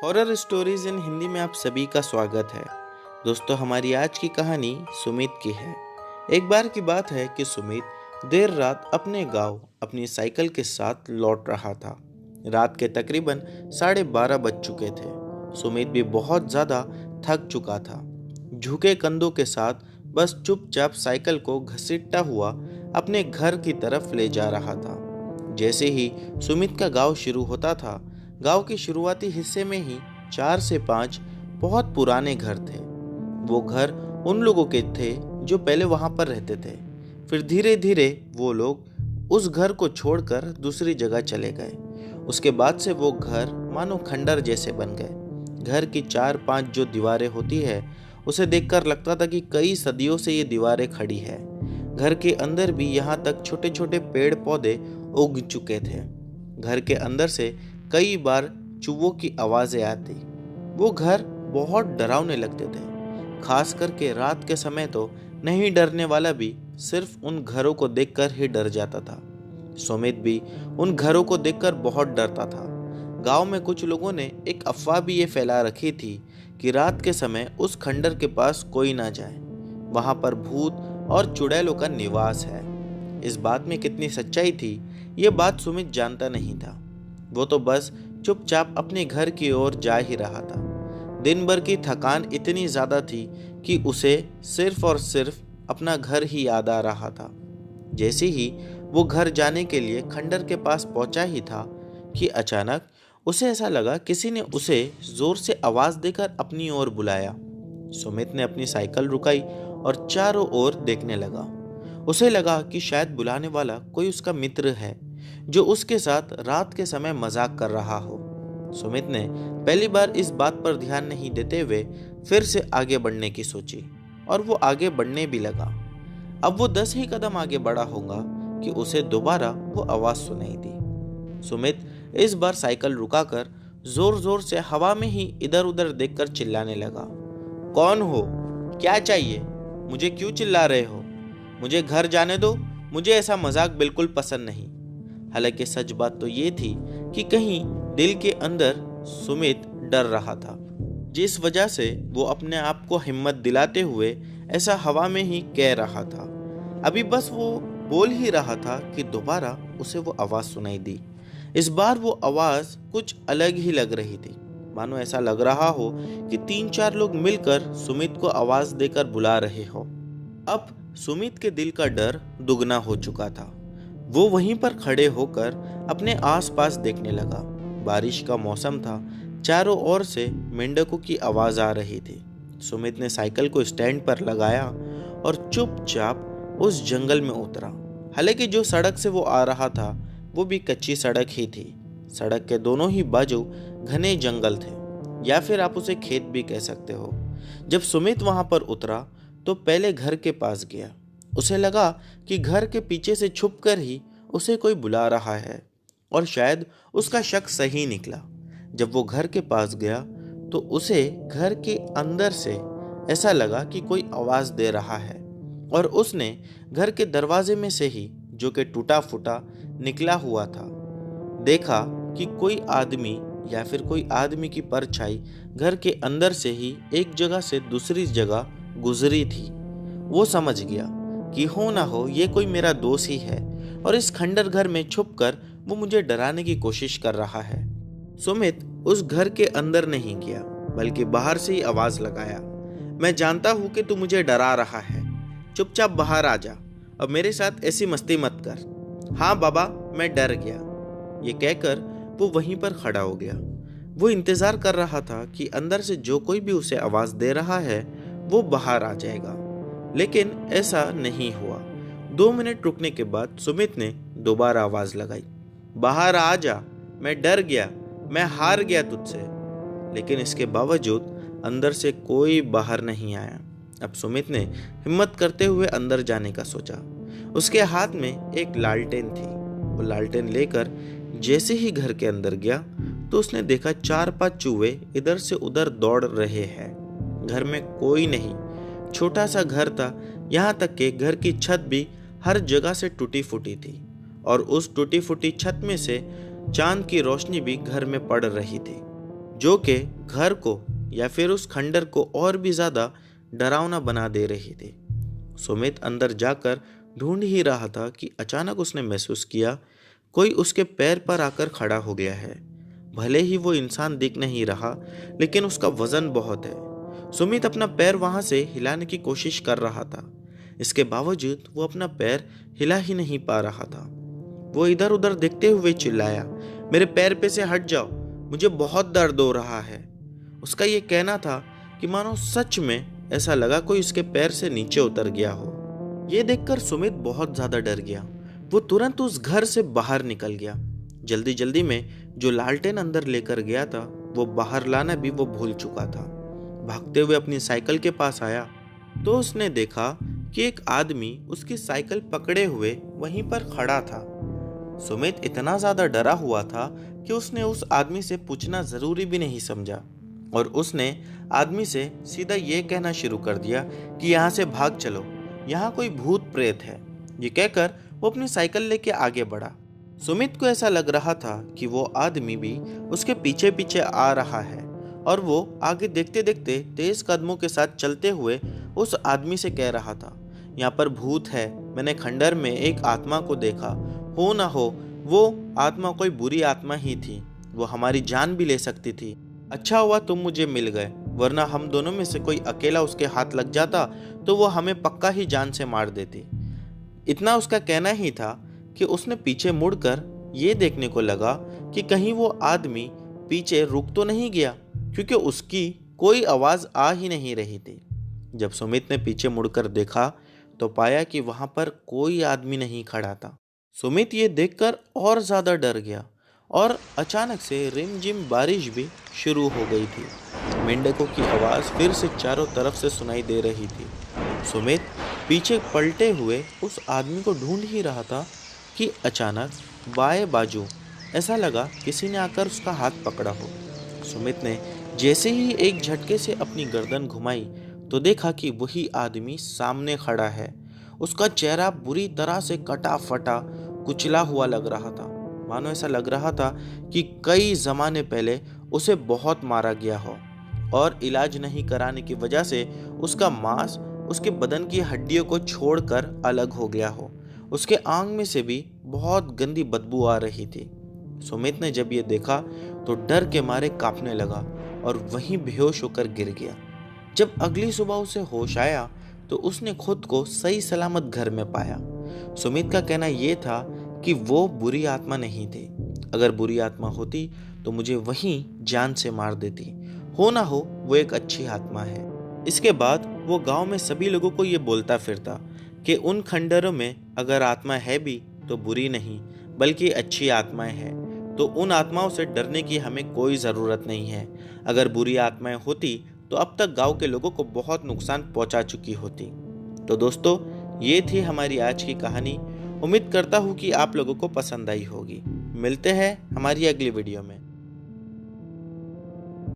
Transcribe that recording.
Horror stories in Hindi में आप सभी का स्वागत है। दोस्तों, हमारी आज की कहानी सुमित की है। एक बार की बात है कि सुमित देर रात अपने गांव अपनी साइकिल के साथ लौट रहा था। रात के तकरीबन 12:30 बज चुके थे। सुमित भी बहुत ज़्यादा थक चुका था। झुके कंधों के साथ बस चुपचाप साइकिल को घसीटता हुआ अपने घर की तरफ ले जा रहा था। जैसे ही सुमित का गांव शुरू होता था, गांव के शुरुआती हिस्से में ही 4 से 5 बहुत पुराने घर थे। वो घर उन लोगों के थे जो पहले वहां पर रहते थे। फिर धीरे धीरे वो लोग उस घर को छोड़कर दूसरी जगह चले गए। उसके बाद से वो घर मानो खंडर जैसे बन गए। घर की 4-5 जो दीवारें होती है, उसे देखकर लगता था कि कई सदियों से ये दीवारें खड़ी है। घर के अंदर भी यहाँ तक छोटे छोटे पेड़ पौधे उग चुके थे। घर के अंदर से कई बार चूहों की आवाजें आती। वो घर बहुत डरावने लगते थे। खास करके रात के समय तो नहीं डरने वाला भी सिर्फ उन घरों को देखकर ही डर जाता था। सुमित भी उन घरों को देखकर बहुत डरता था। गांव में कुछ लोगों ने एक अफवाह भी ये फैला रखी थी कि रात के समय उस खंडर के पास कोई ना जाए, वहां पर भूत और चुड़ैलों का निवास है। इस बात में कितनी सच्चाई थी, ये बात सुमित जानता नहीं था। वो तो बस चुपचाप अपने घर की ओर जा ही रहा था। दिन भर की थकान इतनी ज्यादा थी कि उसे सिर्फ और सिर्फ अपना घर ही याद आ रहा था। जैसे ही वो घर जाने के लिए खंडर के पास पहुंचा ही था कि अचानक उसे ऐसा लगा किसी ने उसे जोर से आवाज देकर अपनी ओर बुलाया। सुमित ने अपनी साइकिल रुकाई और चारों ओर देखने लगा। उसे लगा कि शायद बुलाने वाला कोई उसका मित्र है जो उसके साथ रात के समय मजाक कर रहा हो। सुमित ने पहली बार इस बात पर ध्यान नहीं देते हुए फिर से आगे बढ़ने की सोची और वो आगे बढ़ने भी लगा। अब वो 10 ही कदम आगे बढ़ा होगा कि उसे दोबारा वो आवाज सुनाई दी। सुमित इस बार साइकिल रुकाकर जोर जोर से हवा में ही इधर उधर देखकर चिल्लाने लगा। कौन हो? क्या चाहिए? मुझे क्यों चिल्ला रहे हो? मुझे घर जाने दो। मुझे ऐसा मजाक बिल्कुल पसंद नहीं। हालांकि सच बात तो ये थी कि कहीं दिल के अंदर सुमित डर रहा था, जिस वजह से वो अपने आप को हिम्मत दिलाते हुए ऐसा हवा में ही कह रहा था। अभी बस वो बोल ही रहा था कि दोबारा उसे वो आवाज सुनाई दी। इस बार वो आवाज कुछ अलग ही लग रही थी, मानो ऐसा लग रहा हो कि 3-4 लोग मिलकर सुमित को आवाज देकर बुला रहे हो। अब सुमित के दिल का डर दुगना हो चुका था। वो वहीं पर खड़े होकर अपने आसपास देखने लगा। बारिश का मौसम था। चारों ओर से मेंढकों की आवाज आ रही थी। सुमित ने साइकिल को स्टैंड पर लगाया और चुपचाप उस जंगल में उतरा। हालांकि जो सड़क से वो आ रहा था वो भी कच्ची सड़क ही थी। सड़क के दोनों ही बाजू घने जंगल थे, या फिर आप उसे खेत भी कह सकते हो। जब सुमित वहां पर उतरा तो पहले घर के पास गया। उसे लगा कि घर के पीछे से छुपकर ही उसे कोई बुला रहा है, और शायद उसका शक सही निकला। जब वो घर के पास गया तो उसे घर के अंदर से ऐसा लगा कि कोई आवाज दे रहा है, और उसने घर के दरवाजे में से ही, जो कि टूटा फूटा निकला हुआ था, देखा कि कोई आदमी या फिर कोई आदमी की परछाई घर के अंदर से ही एक जगह से दूसरी जगह गुजरी थी। वो समझ गया कि हो ना हो ये कोई मेरा दोस्त ही है, और इस खंडर घर में छुपकर वो मुझे डराने की कोशिश कर रहा है। सुमित उस घर के अंदर नहीं गया, बल्कि बाहर से ही आवाज लगाया। मैं जानता हूं कि तू मुझे डरा रहा है। चुपचाप बाहर आ जा और मेरे साथ ऐसी मस्ती मत कर। हाँ बाबा, मैं डर गया। ये कहकर वो वहीं पर खड़ा हो गया। वो इंतजार कर रहा था कि अंदर से जो कोई भी उसे आवाज दे रहा है वो बाहर आ जाएगा, लेकिन ऐसा नहीं हुआ। 2 मिनट रुकने के बाद सुमित ने दोबारा आवाज लगाई। बाहर आ जा, मैं डर गया, मैं हार गया तुझसे। लेकिन इसके बावजूद अंदर से कोई बाहर नहीं आया। अब सुमित ने हिम्मत करते हुए अंदर जाने का सोचा। उसके हाथ में एक लालटेन थी। वो लालटेन लेकर जैसे ही घर के अंदर गया तो उसने देखा 4-5 चूहे इधर से उधर दौड़ रहे हैं। घर में कोई नहीं। छोटा सा घर था, यहाँ तक कि घर की छत भी हर जगह से टूटी फूटी थी, और उस टूटी फूटी छत में से चांद की रोशनी भी घर में पड़ रही थी। जो कि घर को या फिर उस खंडर को और भी ज़्यादा डरावना बना दे रही थी। सुमित अंदर जाकर ढूंढ ही रहा था कि अचानक उसने महसूस किया कोई उसके पैर पर आकर खड़ा हो गया है। भले ही वो इंसान दिख नहीं रहा, लेकिन उसका वजन बहुत है। सुमित अपना पैर वहां से हिलाने की कोशिश कर रहा था। इसके बावजूद वो अपना पैर हिला ही नहीं पा रहा था। वो इधर उधर देखते हुए चिल्लाया, मेरे पैर पे से हट जाओ, मुझे बहुत दर्द हो रहा है। उसका ये कहना था कि मानो सच में ऐसा लगा कोई उसके पैर से नीचे उतर गया हो। ये देखकर सुमित बहुत ज्यादा डर गया। वो तुरंत उस घर से बाहर निकल गया। जल्दी जल्दी में जो लालटेन अंदर लेकर गया था वो बाहर लाना भी वो भूल चुका था। भागते हुए अपनी साइकिल के पास आया तो उसने देखा कि एक आदमी उसकी साइकिल पकड़े हुए वहीं पर खड़ा था। सुमित इतना ज्यादा डरा हुआ था कि उसने उस आदमी से पूछना जरूरी भी नहीं समझा और उसने आदमी से सीधा ये कहना शुरू कर दिया कि यहाँ से भाग चलो, यहाँ कोई भूत प्रेत है। ये कहकर वो अपनी साइकिल लेके आगे बढ़ा। सुमित को ऐसा लग रहा था कि वो आदमी भी उसके पीछे पीछे आ रहा है और वो आगे देखते देखते तेज कदमों के साथ चलते हुए उस आदमी से कह रहा था, यहाँ पर भूत है, मैंने खंडर में एक आत्मा को देखा, हो ना हो वो आत्मा कोई बुरी आत्मा ही थी, वो हमारी जान भी ले सकती थी। अच्छा हुआ तुम मुझे मिल गए, वरना हम दोनों में से कोई अकेला उसके हाथ लग जाता तो वो हमें पक्का ही जान से मार देती। इतना उसका कहना ही था कि उसने पीछे मुड़कर ये देखने को लगा कि कहीं वो आदमी पीछे रुक तो नहीं गया, क्योंकि उसकी कोई आवाज आ ही नहीं रही थी। जब सुमित ने पीछे मुड़कर देखा तो पाया कि वहां पर कोई आदमी नहीं खड़ा था। सुमित ये देखकर और ज्यादा डर गया और अचानक से रिमझिम बारिश भी शुरू हो गई थी। मेंढकों की आवाज फिर से चारों तरफ से सुनाई दे रही थी। सुमित पीछे पलटे हुए उस आदमी को ढूंढ ही रहा था कि अचानक बाएं बाजू ऐसा लगा किसी ने आकर उसका हाथ पकड़ा हो। सुमित ने जैसे ही एक झटके से अपनी गर्दन घुमाई तो देखा कि वही आदमी सामने खड़ा है। उसका चेहरा बुरी तरह से कटा फटा कुचला हुआ लग रहा था, मानो ऐसा लग रहा था कि कई जमाने पहले उसे बहुत मारा गया हो और इलाज नहीं कराने की वजह से उसका मांस उसके बदन की हड्डियों को छोड़कर अलग हो गया हो। उसके आंग में से भी बहुत गंदी बदबू आ रही थी। सुमित ने जब ये देखा तो डर के मारे कांपने लगा और वहीं बेहोश होकर गिर गया। जब अगली सुबह उसे होश आया तो उसने खुद को सही सलामत घर में पाया। सुमित का कहना यह था कि वो बुरी आत्मा नहीं थी। अगर बुरी आत्मा होती तो मुझे वहीं जान से मार देती, हो ना हो वो एक अच्छी आत्मा है। इसके बाद वो गांव में सभी लोगों को ये बोलता फिरता कि उन खंडरों में अगर आत्मा है भी तो बुरी नहीं बल्कि अच्छी आत्माएं हैं, तो उन आत्माओं से डरने की हमें कोई ज़रूरत नहीं है। अगर बुरी आत्माएं होती तो अब तक गांव के लोगों को बहुत नुकसान पहुंचा चुकी होती। तो दोस्तों, ये थी हमारी आज की कहानी। उम्मीद करता हूँ कि आप लोगों को पसंद आई होगी। मिलते हैं हमारी अगली वीडियो में।